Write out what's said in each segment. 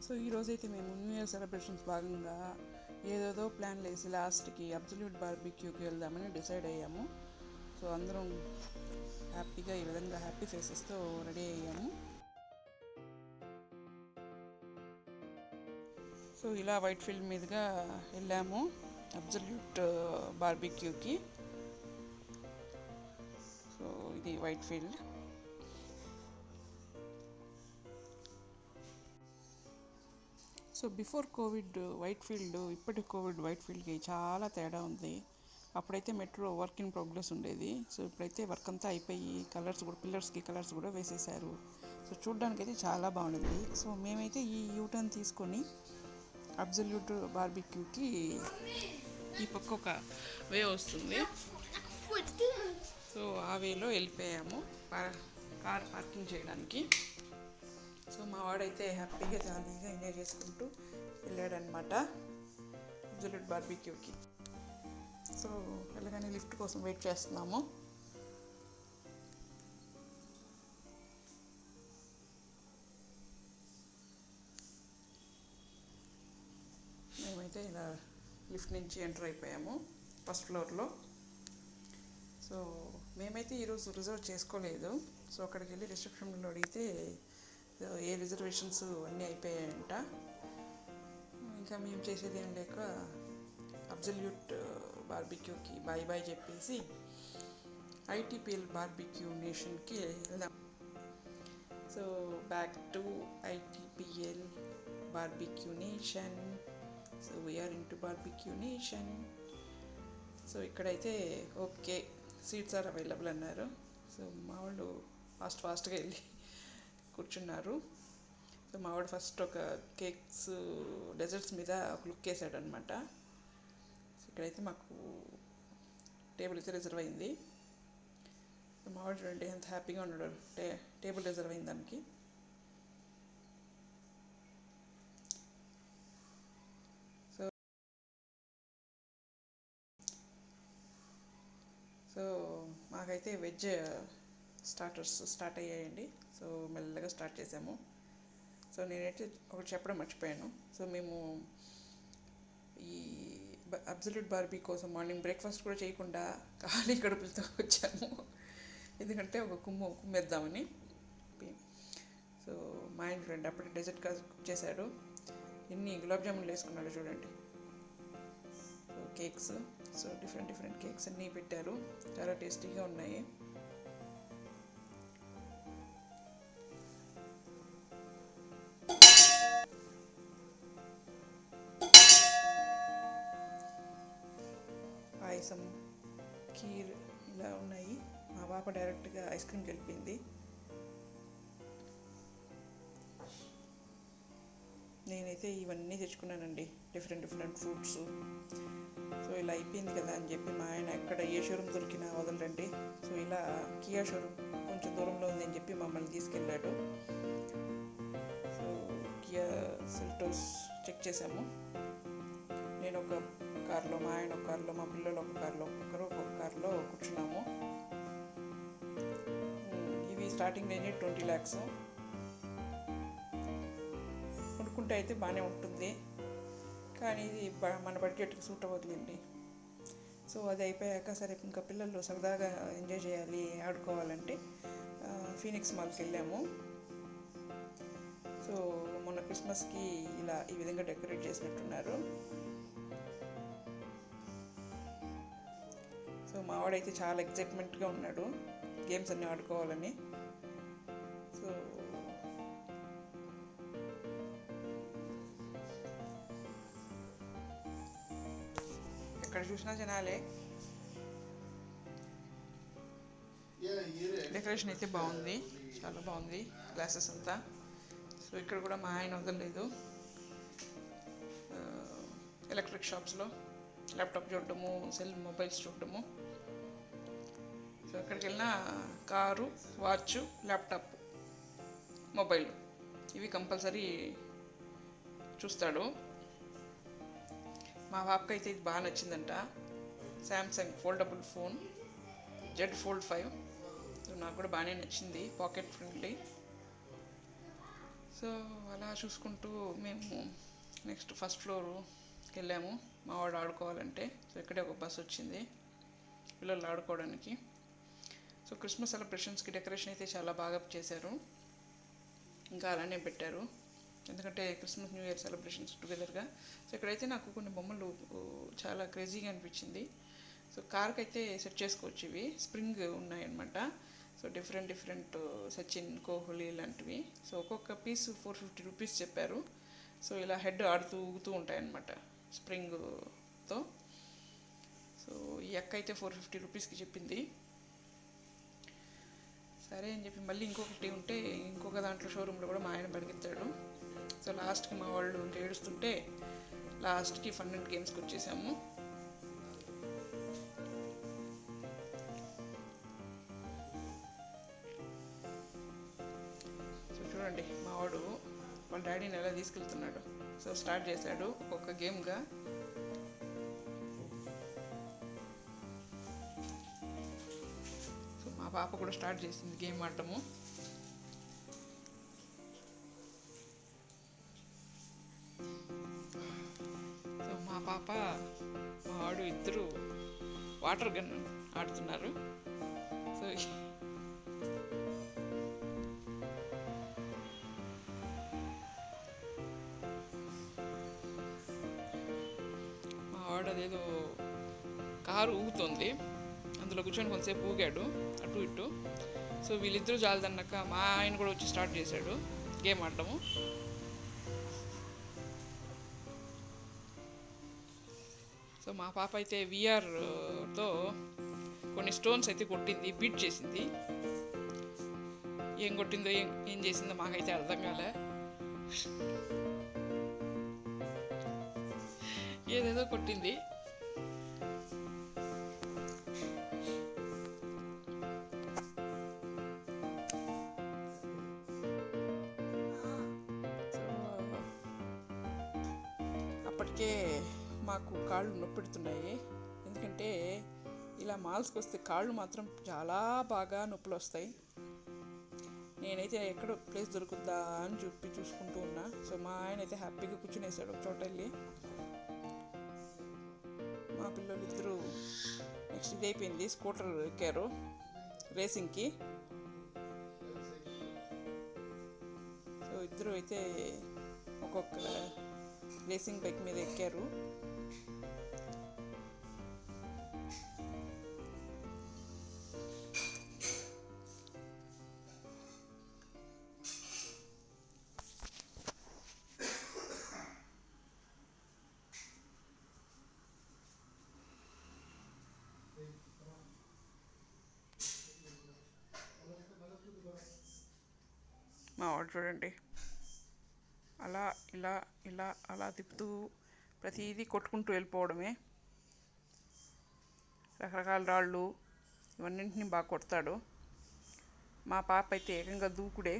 So ఈరోజైతే మేము new year celebrations భాగంగా ఏదేదో ప్లాన్లు వేసి లాస్ట్కి అబ్సల్యూట్ బార్బిక్యూకి వెళ్దామని డిసైడ్ అయ్యాము. సో అందరం హ్యాపీగా ఈ విధంగా హ్యాపీ ఫేసెస్తో రెడీ అయ్యాము. సో ఇలా వైట్ ఫీల్డ్ మీదుగా వెళ్ళాము అబ్సల్యూట్ బార్బిక్యూకి. సో ఇది white field. So before Covid white field ఇప్పటి కోవిడ్ వైట్ ఫీల్డ్కి చాలా తేడా ఉంది. అప్పుడైతే మెట్రో వర్క్ ఇన్ ప్రోగ్రెస్ ఉండేది. సో ఇప్పుడైతే వర్క్ అంతా అయిపోయి కలర్స్ కూడా పిల్లర్స్కి కలర్స్ కూడా వేసేసారు. సో చూడ్డానికి అయితే చాలా బాగుంది. సో మేమైతే ఈ యూటర్న్ తీసుకొని అబ్సల్యూట్ బార్బిక్యూకి ఈ పక్క ఒక వే వస్తుంది. సో ఆ వేలో వెళ్ళిపోయాము కార్ పార్కింగ్ చేయడానికి. సో మా వాడైతే హ్యాపీగా జాలీగా ఎంజాయ్ చేసుకుంటూ వెళ్ళాడనమాట అబ్సల్యూట్ బార్బిక్యూకి. సో వెళ్ళగానే లిఫ్ట్ కోసం వెయిట్ చేస్తున్నాము. మేమైతే ఇలా లిఫ్ట్ నుంచి ఎంటర్ అయిపోయాము ఫస్ట్ ఫ్లోర్లో. సో మేమైతే ఈరోజు రిజర్వ్ చేసుకోలేదు. సో అక్కడికి వెళ్ళి రిసెప్షన్లో అడిగితే ఏ రిజర్వేషన్స్ అన్నీ అయిపోయాయంట. ఇంకా మేము చేసేది ఏం లేక అబ్సల్యూట్ బార్బిక్యూకి బాయ్ బాయ్ చెప్పేసి ఐటీపీఎల్ బార్బిక్యూ నేషన్కి వెళ్దాం. So back to ITPL barbecue nation. So we are into barbecue nation. So ఇక్కడైతే ఓకే సీట్స్ ఆర్ అవైలబుల్ అన్నారు. సో మా వాళ్ళు ఫాస్ట్గా వెళ్ళి కూర్చున్నారు. సో మావాడు ఫస్ట్ ఒక కేక్స్ డెజర్ట్స్ మీద ఒక లుక్ వేసాడు అనమాట. సో ఇక్కడైతే మాకు టేబుల్ అయితే రిజర్వ్ అయింది. సో మావాడు చూడండి ఎంత హ్యాపీగా ఉన్నాడు టేబుల్ రిజర్వ్ అయింది దానికి. సో మాకైతే వెజ్ స్టార్టర్స్ స్టార్ట్ అయ్యాయండి. సో మెల్లగా స్టార్ట్ చేసాము. సో నేనైతే ఒకటి చెప్పడం మర్చిపోయాను. సో మేము ఈ అబ్సల్యూట్ బార్బీ కోసం మార్నింగ్ బ్రేక్ఫాస్ట్ కూడా చేయకుండా ఖాళీ కడుపులతో వచ్చాము. ఎందుకంటే ఒక కుమ్మేద్దామని. సో మా ఆయన చూడండి అప్పుడు డెజర్ట్ కుక్ చేశాడు. ఎన్ని గులాబ్ జామున్లు వేసుకున్నాడు చూడండి. So cakes, so different cakes అన్నీ పెట్టారు. చాలా టేస్టీగా ఉన్నాయి. పాయసం, ఖీర్ ఇలా ఉన్నాయి. మా పాప డైరెక్ట్గా ఐస్ క్రీమ్ కలిపింది. నేనైతే ఇవన్నీ తెచ్చుకున్నానండి, డిఫరెంట్ ఫ్రూట్స్. సో ఇలా అయిపోయింది కదా అని చెప్పి మా ఆయన ఎక్కడ ఏ షోరూమ్ దొరికినా వదలరండి. సో ఇలా కియా షోరూమ్ కొంచెం దూరంలో ఉంది అని చెప్పి మమ్మల్ని తీసుకెళ్ళాడు. సో కియా సెల్టోస్ చెక్ చేసాము. నేను ఒక కార్లో, మా ఆయన ఒక కార్లో, మా పిల్లలు ఒక కార్లో, ఒక్కొక్క కార్లో కూర్చున్నాము. ఇవి స్టార్టింగ్ రేంజ్ 20 lakhs. కొనుక్కుంటే అయితే బాగానే ఉంటుంది, కానీ ఇది మన బడ్జెట్కి సూట్ అవ్వదులేండి. సో అది అయిపోయాక సరే ఇంకా పిల్లలు సరదాగా ఎంజాయ్ చేయాలి, ఆడుకోవాలంటే ఫీనిక్స్ మాల్కి వెళ్ళాము. సో మొన్న క్రిస్మస్కి ఇలా ఈ విధంగా డెకరేట్ చేసినట్టున్నారు. సో మావాడైతే చాలా ఎక్సైట్మెంట్గా ఉన్నాడు గేమ్స్ అన్నీ ఆడుకోవాలని. సో ఎక్కడ చూసినా జనాలే. డెకరేషన్ అయితే బాగుంది, చాలా బాగుంది, గ్లాసెస్ అంతా. సో ఇక్కడ కూడా మా ఆయన వదలలేదు. ఎలక్ట్రిక్ షాప్స్లో ల్యాప్టాప్ చూడటము, మొబైల్స్ చూడటము. సో ఎక్కడికి వెళ్ళినా కారు, వాచ్, ల్యాప్టాప్, మొబైల్ ఇవి కంపల్సరీ చూస్తాడు. మా బాబుకి అయితే ఇది బాగా నచ్చిందంట. Samsung foldable phone Z Fold 5. సో నాకు కూడా బాగానే నచ్చింది, పాకెట్ ఫ్రెండ్లీ. సో అలా చూసుకుంటూ మేము నెక్స్ట్ ఫస్ట్ ఫ్లోర్కి వెళ్ళాము మా వాడు ఆడుకోవాలంటే. సో ఇక్కడే ఒక బస్ వచ్చింది పిల్లలు ఆడుకోవడానికి. సో క్రిస్మస్ సెలబ్రేషన్స్కి డెకరేషన్ అయితే చాలా బాగా చేశారు, ఇంకా అలానే పెట్టారు, ఎందుకంటే క్రిస్మస్ న్యూ ఇయర్ సెలబ్రేషన్స్ టుగెదర్గా. సో ఇక్కడైతే నాకు కొన్ని బొమ్మలు చాలా క్రేజీగా అనిపించింది. సో కార్కి అయితే సెట్ చేసుకోవచ్చు, ఇవి స్ప్రింగ్ ఉన్నాయన్నమాట. సో డిఫరెంట్ సచిన్, కోహ్లీ ఇలాంటివి. సో ఒక్కొక్క పీస్ 450 రూపీస్ చెప్పారు. సో ఇలా హెడ్ ఆడుతూ ఊగుతూ ఉంటాయన్నమాట స్ప్రింగ్తో. సో ఈ అక్క అయితే 450 రూపీస్కి చెప్పింది. సరే అని చెప్పి మళ్ళీ ఇంకొకటి ఉంటే ఇంకొక దాంట్లో షోరూంలో కూడా మా ఆయన పరిగెత్తాడు. సో లాస్ట్కి మా వాళ్ళు ఇంకా ఏడుస్తుంటే లాస్ట్కి ఫన్ అండ్ గేమ్స్కి వచ్చేసాము. సో చూడండి మా వాడు వాళ్ళ డాడీని ఎలా తీసుకెళ్తున్నాడు. సో స్టార్ట్ చేశాడు ఒక్కొక్క గేమ్గా. సో మా పాప కూడా స్టార్ట్ చేసింది గేమ్ ఆడటము. సో మా పాప మా వాడు ఇద్దరు వాటర్ గన్ ఆడుతున్నారు. సో మా వాడు అదేదో కారు ఊగుతుంది, అందులో కూర్చొని కొంతసేపు ఊగాడు అటు ఇటు. సో వీళ్ళిద్దరూ జాలదన్నాక మా ఆయన కూడా వచ్చి స్టార్ట్ చేశాడు గేమ్ ఆడటము. సో మా పాప అయితే విఆర్తో కొన్ని స్టోన్స్ అయితే కొట్టింది, బీట్ చేసింది. ఏం కొట్టిందో ఏం చేసిందో మాకైతే అర్థం కాలే. ఏదేదో కొట్టింది. అప్పటికే మాకు కాళ్ళు నొప్పెడుతున్నాయి, ఎందుకంటే ఇలా మాల్స్కి వస్తే కాళ్ళు మాత్రం చాలా బాగా నొప్పులు వస్తాయి. నేనైతే ఎక్కడ ప్లేస్ దొరుకుద్దా అని చూసుకుంటూ ఉన్నా. సో మా ఆయన అయితే హ్యాపీగా కూర్చునేసాడు ఒక చోట వెళ్ళి. మా పిల్లలు ఇద్దరు నెక్స్ట్ ఇది అయిపోయింది, స్కూటర్ ఎక్కారు రేసింగ్కి. సో ఇద్దరు అయితే ఒక్కొక్క రేసింగ్ బైక్ మీద ఎక్కారు. మా వాడు చూడండి అలా ఇలా ఇలా అలా తిప్పుతూ ప్రతిదీ కొట్టుకుంటూ వెళ్ళిపోవడమే. రకరకాల రాళ్ళు ఇవన్నింటినీ బాగా కొడతాడు. మా పాప అయితే ఏకంగా దూకుడే,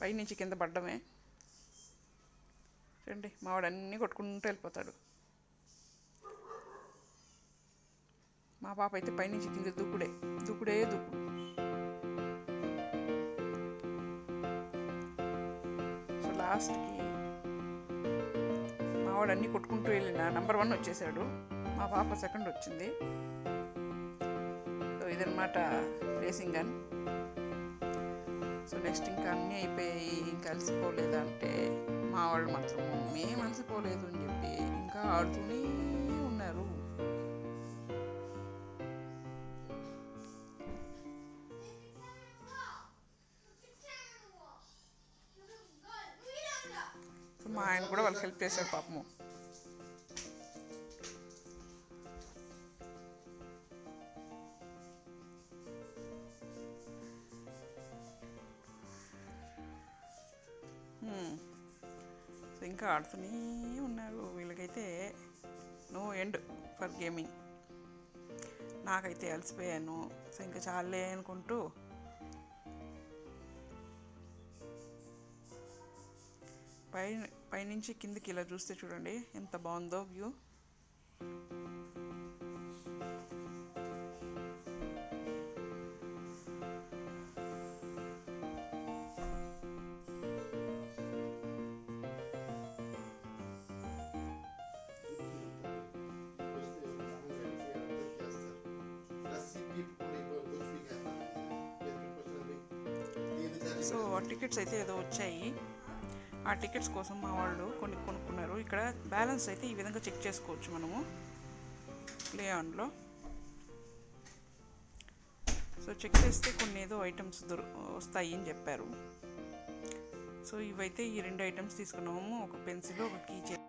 పైనుంచి కింద పడ్డమే. చూడండి మా వాడు అన్నీ కొట్టుకుంటూ వెళ్ళిపోతాడు. మా పాప అయితే పైనుంచి కింద దూకుడే దూకుడు. సో లాస్ట్కి మా వాడు అన్నీ కొట్టుకుంటూ వెళ్ళిన నెంబర్ 1 వచ్చేసాడు, మా పాప సెకండ్ వచ్చింది. సో ఇదన్నమాట రేసింగ్ గన్. సో నెక్స్ట్ ఇంకా అన్నీ అయిపోయాయి, ఇంకా అలసిపోలేదంటే మా వాళ్ళు మాత్రం మేము అలసిపోలేదు అని చెప్పి ఇంకా ఆడుతూనే ఉన్నారు. సో మా ఆయన కూడా వాళ్ళకి హెల్ప్ చేశాడు పాపము. సో ఇంకా ఆడుతూనే ఉన్నారు. వీళ్ళకైతే నో ఎండ్ ఫర్ గేమింగ్. నాకైతే అలసిపోయాను. సో ఇంకా చాలే అనుకుంటూ పైనుంచి కిందికి ఇలా చూస్తే చూడండి ఎంత బాగుందో వ్యూ. సో ఆ టికెట్స్ అయితే ఏదో వచ్చాయి. ఆ టికెట్స్ కోసం మా వాళ్ళు కొన్ని కొనుక్కున్నారు. ఇక్కడ బ్యాలెన్స్ అయితే ఈ విధంగా చెక్ చేసుకోవచ్చు మనము ప్లే ఆన్లో. సో చెక్ చేస్తే కొన్ని ఏదో ఐటమ్స్ వస్తాయి అని చెప్పారు. సో ఇవైతే ఈ 2 ఐటమ్స్ తీసుకున్నాము, ఒక పెన్సిల్, ఒక కీ చైన్.